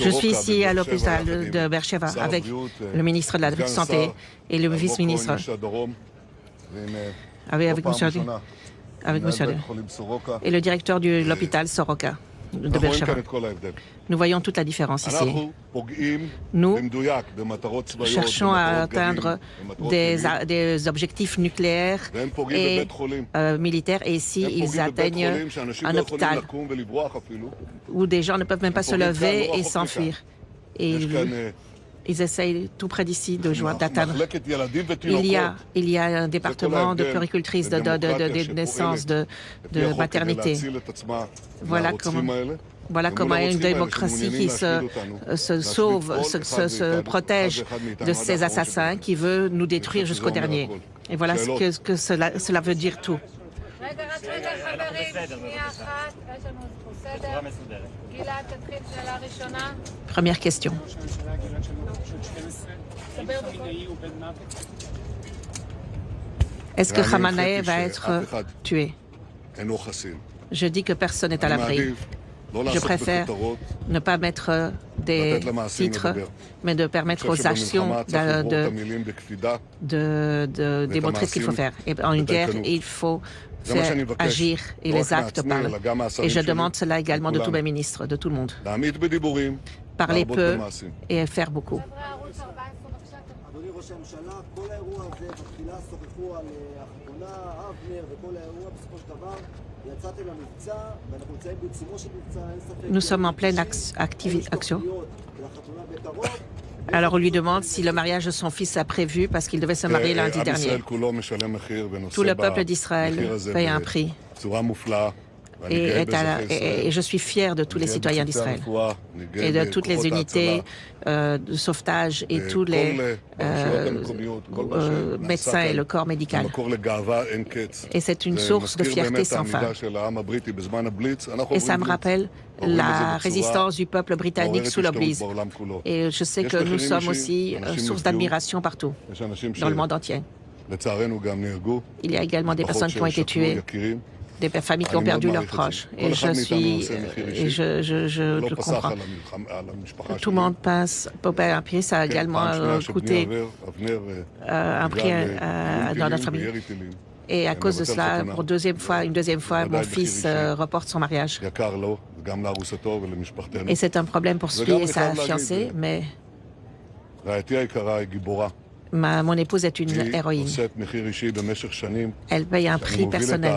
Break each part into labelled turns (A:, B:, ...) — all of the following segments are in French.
A: Je suis ici à l'hôpital de Beersheba avec le ministre de la Santé et le vice-ministre, avec monsieur, et le directeur de l'hôpital Soroka de Beersheba. Nous voyons toute la différence ici. Nous cherchons à atteindre des objectifs nucléaires et militaires, et ici ils atteignent un hôpital où des gens ne peuvent même pas se lever et s'enfuir. Et ils essayent tout près d'ici d'atteindre. Il y a un département de puéricultrice, de naissance, de maternité. Voilà comment une démocratie qui se sauve, se protège de ces assassins qui veut nous détruire jusqu'au dernier. Et voilà ce que cela veut dire tout. Première question. Est-ce que Khamenei va être tué? Je dis que personne n'est à l'abri. Je préfère ne pas mettre des titres, mais de permettre aux actions de démontrer ce qu'il faut faire. Et en une guerre, il faut faire agir et les actes parlent. Et je demande cela également de tous mes ministres, de tout le monde. Parler peu et faire beaucoup. Nous sommes en pleine action. Alors on lui demande si le mariage de son fils a prévu parce qu'il devait se marier lundi dernier. Tout le peuple d'Israël paye un prix. Et je suis fier de tous les citoyens d'Israël et de toutes les unités de sauvetage et tous les médecins et le corps médical. Et c'est une source de fierté sans fin. Et ça me rappelle la résistance du peuple britannique sous le Blitz. Et je sais que nous sommes aussi source d'admiration partout, dans le monde entier. Il y a également des personnes qui ont été tuées, des familles qui ont perdu leurs proches. Et je le comprends. Tout le monde peut payer un prix. Ça a également coûté un prix dans notre famille. Et à cause de cela, une deuxième fois, mon fils reporte son mariage. Et c'est un problème pour lui et sa fiancée, mais mon épouse est une héroïne. Elle paye un prix personnel.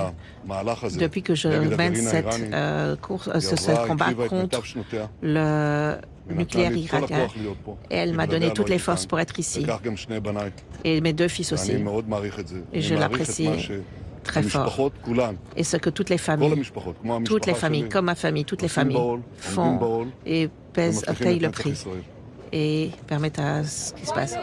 A: Depuis que je mène ce combat contre le nucléaire irakien, elle m'a donné toutes les forces pour être ici. Et mes deux fils aussi. Et je l'apprécie très fort. Et ce que toutes les familles, comme ma famille, toutes les familles font et payent le prix et permettent à ce qui se passe.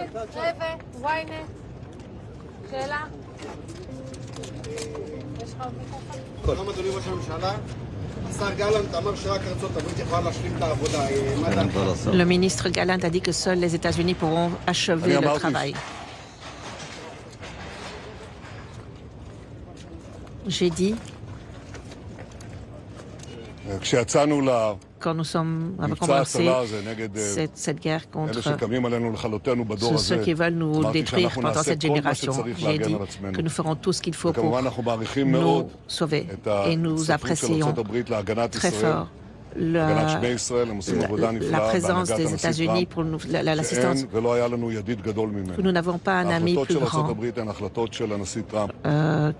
A: Le ministre Gallant a dit que seuls les États-Unis pourront achever le travail. J'ai dit, quand nous avons commencé cette guerre contre ceux qui veulent nous détruire pendant cette génération, j'ai dit que nous ferons tout ce qu'il faut pour nous sauver. Et nous apprécions très fort la présence des États-Unis pour l'assistance. Nous n'avons pas un ami plus grand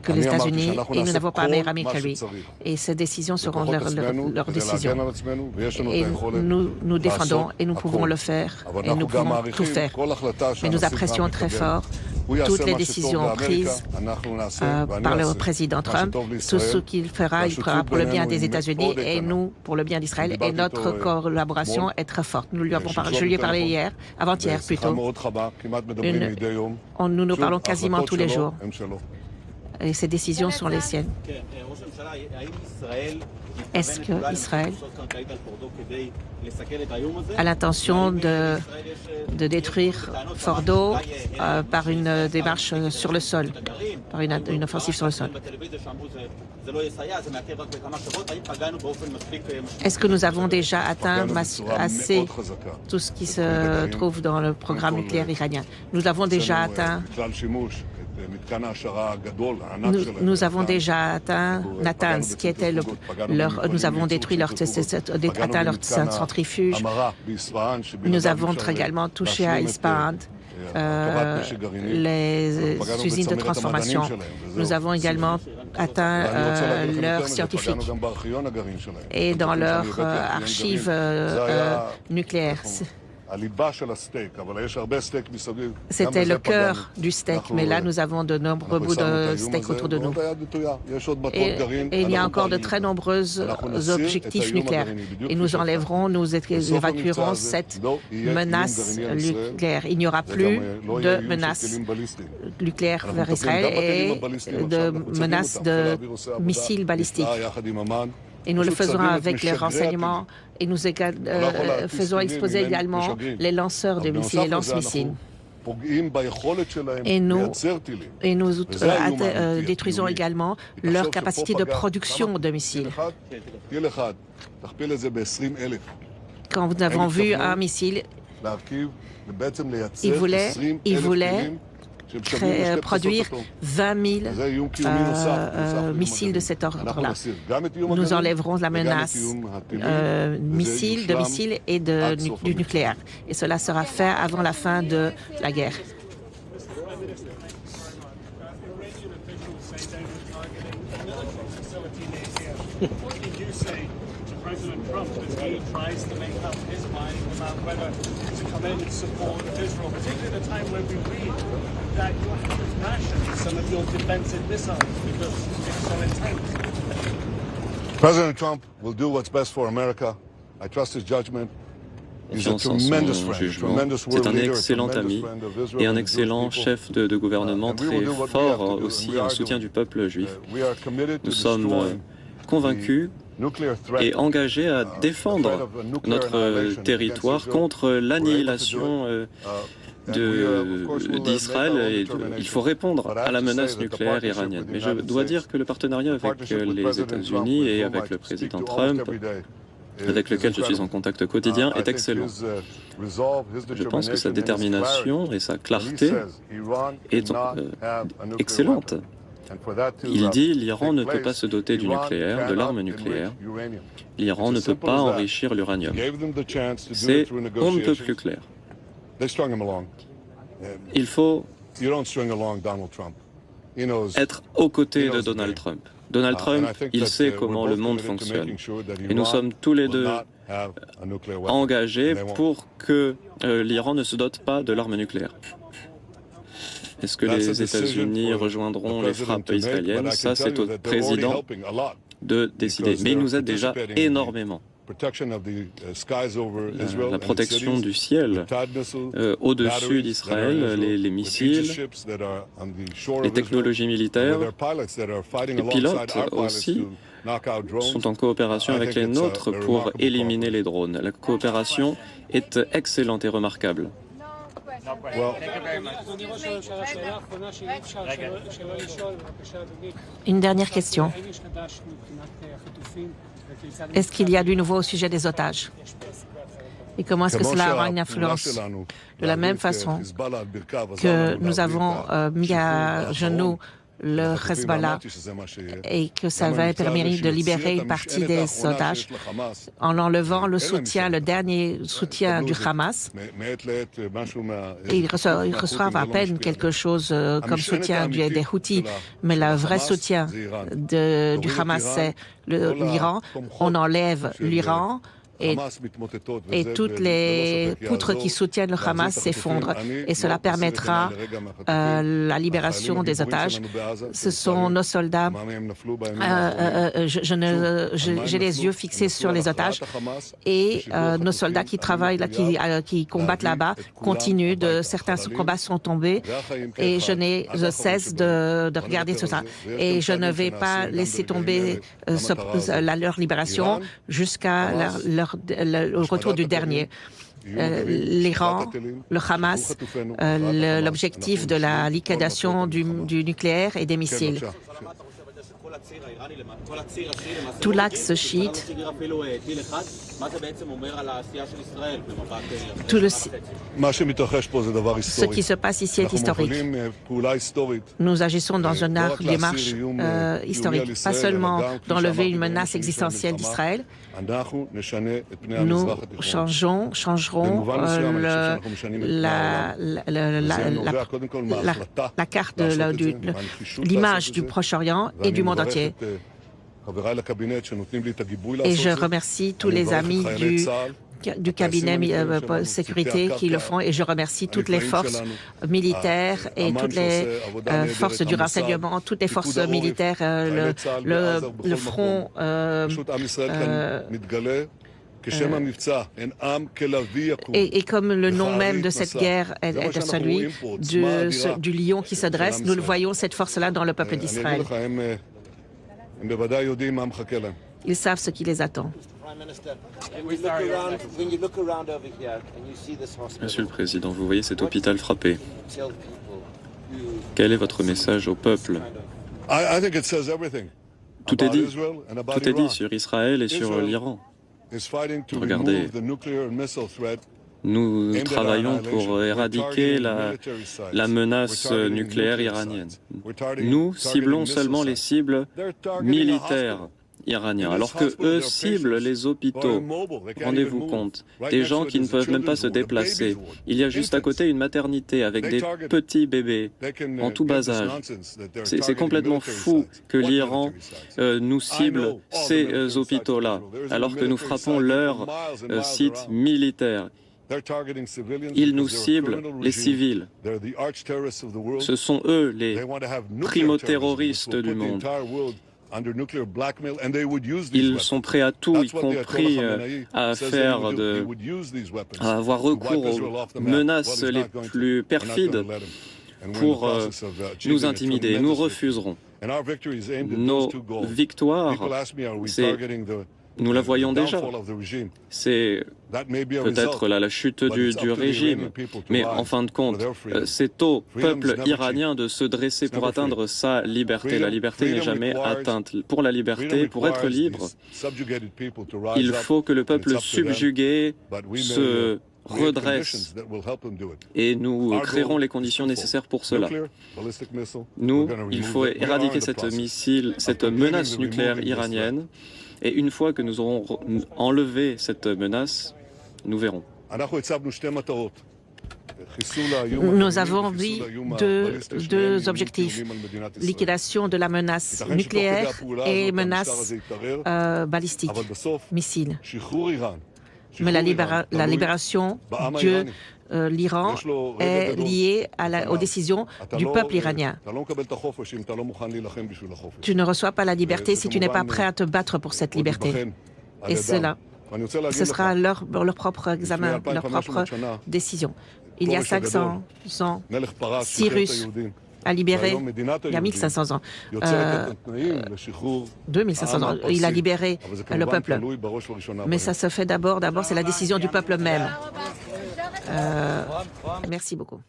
A: que les États-Unis et nous n'avons pas un meilleur ami que lui. Et ces décisions seront leurs décisions. Et nous défendons et nous pouvons le faire et nous pouvons tout faire. Mais nous apprécions très fort toutes les décisions prises par le président Trump. Tout ce qu'il fera, il fera pour le bien des États-Unis et nous pour le bien d'Israël. Et notre collaboration est très forte. Je lui ai parlé avant-hier plutôt. Nous nous parlons quasiment tous les jours. et ces décisions sont les siennes. Est-ce qu'Israël a l'intention de détruire Fordo par une démarche sur le sol, par une offensive sur le sol? Est-ce que nous avons déjà atteint assez tout ce qui se trouve dans le programme nucléaire iranien? Nous avons déjà atteint Nous avons déjà atteint Natanz, qui était nous avons détruit atteint leur centrifuge. Nous avons également touché à Ispahan, les usines de transformation. Nous avons également atteint leurs scientifiques et dans leurs archives nucléaires. C'était le cœur du steak, mais là nous avons de nombreux bouts de steak autour de nous. Et il y a encore de très nombreux objectifs nucléaires. Et nous enlèverons, nous évacuerons cette menace nucléaire. Il n'y aura plus de menace nucléaire vers Israël et de menaces de missiles balistiques. Et nous le faisons avec les renseignements et nous faisons exposer également les lanceurs de missiles, les lance-missiles. Et nous détruisons également leur capacité de production de missiles. Quand nous avons vu un missile, il voulait produire 20 000 missiles de cet ordre-là. Nous enlèverons la menace de missiles et du nucléaire. Et cela sera fait avant la fin de la guerre.
B: President Trump as he tries to make up his mind about whether to come in and support Israel, particularly at a time where we read that you have to ration some of your defensive missiles because it's so intense.
C: President Trump will do what's best for America. I trust his judgment.
D: Confiance en son jugement. C'est un excellent ami et un excellent chef de gouvernement, très fort aussi en soutien du peuple juif. Nous sommes convaincus et engagés à défendre notre territoire contre l'annihilation d'Israël. Il faut répondre à la menace nucléaire iranienne. Mais je dois dire que le partenariat avec les États-Unis et avec le président Trump, avec lequel je suis en contact quotidien, est excellent. Je pense que sa détermination et sa clarté est excellente. Il dit l'Iran ne peut pas se doter du nucléaire, de l'arme nucléaire. L'Iran ne peut pas enrichir l'uranium. C'est on ne peut plus clair. Il faut être aux côtés de Donald Trump. Donald Trump, il sait comment le monde fonctionne. Et nous sommes tous les deux engagés pour que l'Iran ne se dote pas de l'arme nucléaire. Est-ce que les États-Unis rejoindront les frappes israéliennes? Ça, c'est au président de décider. Mais il nous aide déjà énormément. La protection du ciel au-dessus d'Israël, les missiles, les technologies militaires, les pilotes aussi sont en coopération avec les nôtres pour éliminer les drones. La coopération est excellente et remarquable.
A: Une dernière question. Est-ce qu'il y a du nouveau au sujet des otages? Et comment est-ce que cela aura une influence? De la même façon que nous avons mis à genoux le Hezbollah et que ça va permettre de libérer une partie des otages en enlevant le dernier soutien du Hamas. Et ils reçoivent à peine quelque chose comme soutien des Houthis, mais le vrai soutien du Hamas, c'est l'Iran. On enlève l'Iran et toutes les poutres qui soutiennent le Hamas s'effondrent. Et cela permettra la libération des otages. Ce sont nos soldats. J'ai les yeux fixés sur les otages. Et nos soldats qui travaillent, qui combattent là-bas, continuent. Certains combats sont tombés. Et je cesse de regarder tout ça. Et je ne vais pas laisser tomber leur libération jusqu'à le retour du dernier. L'Iran, le Hamas, l'objectif de la liquidation du nucléaire et des missiles. Tout l'axe chiite, ce qui se passe ici est historique. Nous agissons dans une démarche historique, pas seulement d'enlever une menace existentielle d'Israël. Nous changerons la carte, l'image du Proche-Orient et du monde entier. Et je remercie tous les amis du cabinet sécurité qui le font, et je remercie toutes les forces militaires et toutes les forces du renseignement, toutes les forces militaires, le front. Et comme le nom même de cette guerre est celui du lion qui se dresse, nous le voyons, cette force-là, dans le peuple d'Israël. Ils savent ce qui les attend.
D: Monsieur le Président, vous voyez cet hôpital frappé. Quel est votre message au peuple? Tout est dit. Tout est dit sur Israël et sur l'Iran. Regardez, nous travaillons pour éradiquer la menace nucléaire iranienne. Nous ciblons seulement les cibles militaires iraniens, alors que eux ciblent les hôpitaux. Rendez-vous compte, des gens qui ne peuvent même pas se déplacer. Il y a juste à côté une maternité avec des petits bébés en tout bas âge. C'est complètement fou que l'Iran nous cible ces hôpitaux-là, alors que nous frappons leurs sites militaires. Ils nous ciblent, les civils. Ce sont eux les primo-terroristes du monde. Ils sont prêts à tout, y compris à avoir recours aux menaces les plus perfides pour nous intimider. Nous refuserons. Nos victoires, nous la voyons déjà. C'est peut-être la chute du régime, mais en fin de compte, c'est au peuple iranien de se dresser pour atteindre sa liberté. La liberté n'est jamais atteinte. Pour la liberté, pour être libre, il faut que le peuple subjugué se redresse, et nous créerons les conditions nécessaires pour cela. Nous, il faut éradiquer cette menace nucléaire iranienne. Et une fois que nous aurons enlevé cette menace, nous verrons.
A: Nous avons mis deux objectifs. Liquidation de la menace nucléaire et menace balistique, missile. Mais la libération de l'Iran est liée aux décisions du peuple iranien. Tu ne reçois pas la liberté si tu n'es pas prêt à te battre pour cette liberté. Et ce sera leur propre examen, leur propre décision. Il y a 500 ans, Cyrus a libéré, il y a 1500 ans, 2500 ans, il a libéré le peuple. Mais ça se fait d'abord, c'est la décision du peuple même. Merci beaucoup.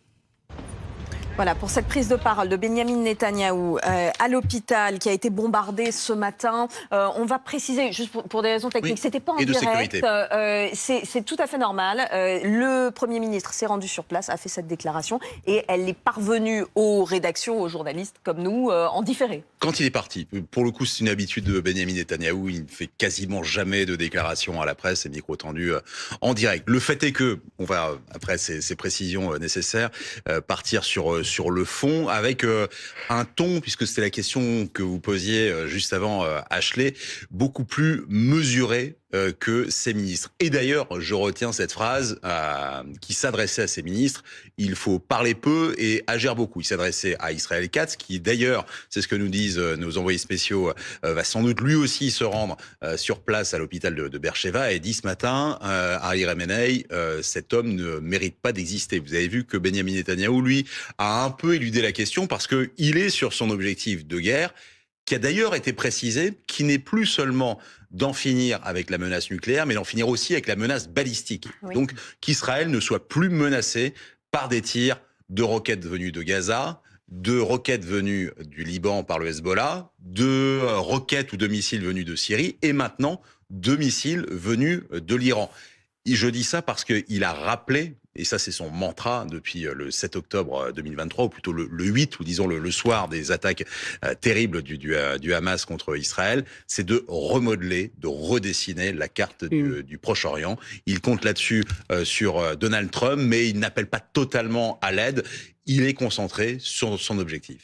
E: Voilà, pour cette prise de parole de Benyamin Netanyahou à l'hôpital qui a été bombardé ce matin. On va préciser, juste pour des raisons techniques, c'était pas en direct. C'est tout à fait normal. Le Premier ministre s'est rendu sur place, a fait cette déclaration et elle est parvenue aux rédactions, aux journalistes comme nous, en différé.
F: Quand il est parti, pour le coup, c'est une habitude de Benyamin Netanyahou, il ne fait quasiment jamais de déclaration à la presse et micro tendu en direct. Le fait est que, on va, après ces précisions nécessaires, partir sur le fond, avec un ton, puisque c'était la question que vous posiez juste avant, Ashley, beaucoup plus mesuré que ses ministres. Et d'ailleurs, je retiens cette phrase qui s'adressait à ses ministres, il faut parler peu et agir beaucoup. Il s'adressait à Israël Katz, qui d'ailleurs, c'est ce que nous disent nos envoyés spéciaux, va sans doute lui aussi se rendre sur place à l'hôpital de Beersheva, et dit ce matin, Ari Khamenei, cet homme ne mérite pas d'exister. Vous avez vu que Benyamin Netanyahou, lui, a un peu éludé la question parce qu'il est sur son objectif de guerre, qui a d'ailleurs été précisé, qui n'est plus seulement d'en finir avec la menace nucléaire, mais d'en finir aussi avec la menace balistique. Oui. Donc qu'Israël ne soit plus menacé par des tirs de roquettes venues de Gaza, de roquettes venues du Liban par le Hezbollah, de roquettes ou de missiles venus de Syrie, et maintenant de missiles venus de l'Iran. Et je dis ça parce qu'il a rappelé, et ça c'est son mantra depuis le 7 octobre 2023, ou plutôt le 8, ou disons le soir des attaques terribles du Hamas contre Israël, c'est de remodeler, de redessiner la carte du Proche-Orient. Il compte là-dessus sur Donald Trump, mais il n'appelle pas totalement à l'aide. Il est concentré sur son objectif.